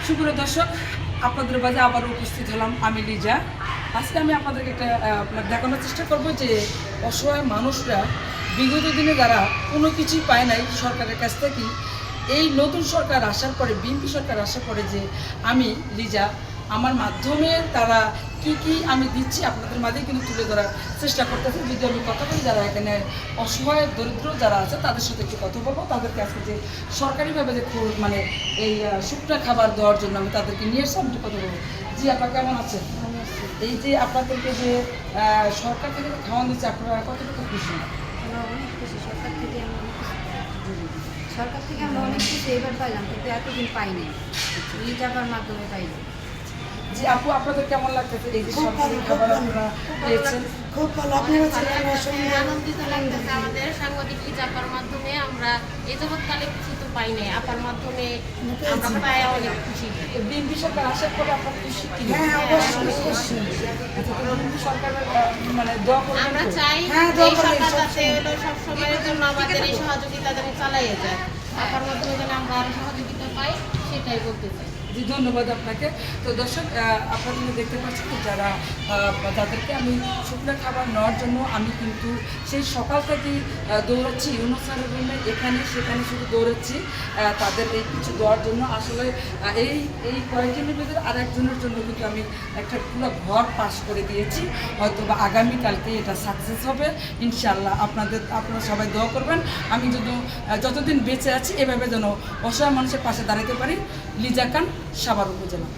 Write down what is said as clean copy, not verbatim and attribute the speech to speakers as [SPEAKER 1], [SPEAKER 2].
[SPEAKER 1] সুপ্রিয় দর্শক, আপনাদের মাঝে আবার উপস্থিত হলাম আমি লিজা। আজকে আমি আপনাদেরকে একটা দেখানোর চেষ্টা করব যে অসহায় মানুষরা বিগত দিনে যারা কোনো কিছুই পায় নাই সরকারের কাছ থেকে, এই নতুন সরকার আসার পরে, বিএনপি সরকার আসার পরে যে আমি লিজা আমার মাধ্যমে তারা কি কি আমি দিচ্ছি আপনাদের মাঝে কিন্তু তুলে ধরার চেষ্টা করতেছি। যদি আমি কথা বলি, যারা এখানে অসহায় দরিদ্র যারা আছে তাদের সাথে একটু কথা বলবো, তাদেরকে আজকে যে সরকারিভাবে যে মানে এই শুকনো খাবার দেওয়ার জন্য আমি তাদেরকে নিয়ে এসে আমি একটু কথা বলবো। জি আপা, কেমন আছেন? এই যে আপনাদেরকে যে সরকার থেকে যে খাওয়ান দিচ্ছে, আপনারা কতটুকু খুশি?
[SPEAKER 2] আমরা অনেক খুশি। সরকার থেকে আমরা অনেক কিছু এবার পাইলাম, কিন্তু এতদিন পাইনি। এই টাকার মাধ্যমে পাইলাম।
[SPEAKER 1] জি আপু, আপনাদের কেমন লাগতেছে এই যে সরকারি খাবার আপনারা পেয়েছেন?
[SPEAKER 3] খুব ভালো। আপনারা
[SPEAKER 4] আনন্দিত লাগতেছে। আমাদের সাংবাদিক চাপার মাধ্যমে আমরা এই যাবৎকালে কিছু তো পাই নাই, আপার মাধ্যমে আমরা পাই অনেক খুশি।
[SPEAKER 1] বিএনপি সরকার আসার পরে আপনার খুশি কি?
[SPEAKER 3] হ্যাঁ, অবশ্যই।
[SPEAKER 1] বিএনপি সরকারের মানে দোয়া করবেন
[SPEAKER 4] আমরা
[SPEAKER 1] তো?
[SPEAKER 4] চাই
[SPEAKER 3] হ্যাঁ,
[SPEAKER 4] এই
[SPEAKER 3] দরকার
[SPEAKER 4] সরকার
[SPEAKER 3] সব
[SPEAKER 4] যাতে সব সময়ের জন্য আমাদের এই সহযোগিতা যেন চালাইয়ে যায়, আপার মাধ্যমে যেন আমরা আরো সহযোগিতা পাই, সেটাই বলতে চাই।
[SPEAKER 1] জি ধন্যবাদ আপনাকে। তো দর্শক, আপনারা দেখতে পাচ্ছেন যে যারা তাদেরকে আমি শুকনো খাবার নেওয়ার জন্য আমি কিন্তু সেই সকাল থেকেই দৌড়াচ্ছি ইউনুস স্যারের রুমে, এখানে সেখানে শুধু দৌড়াচ্ছি তাদের এই কিছু দেওয়ার জন্য। আসলে এই কয়েকজনের ভিতরে আরেকজনের জন্য কিন্তু আমি একটা পুরো ঘর পাস করে দিয়েছি। হয়তো বা আগামীকালকে এটা সাকসেস হবে ইনশাআল্লাহ। আপনারা সবাই দোয়া করবেন আমি যতদিন বেঁচে আছি এভাবে যেন অসহায় মানুষের পাশে দাঁড়াতে পারি। লিজা খান, সাভার উপজেলা।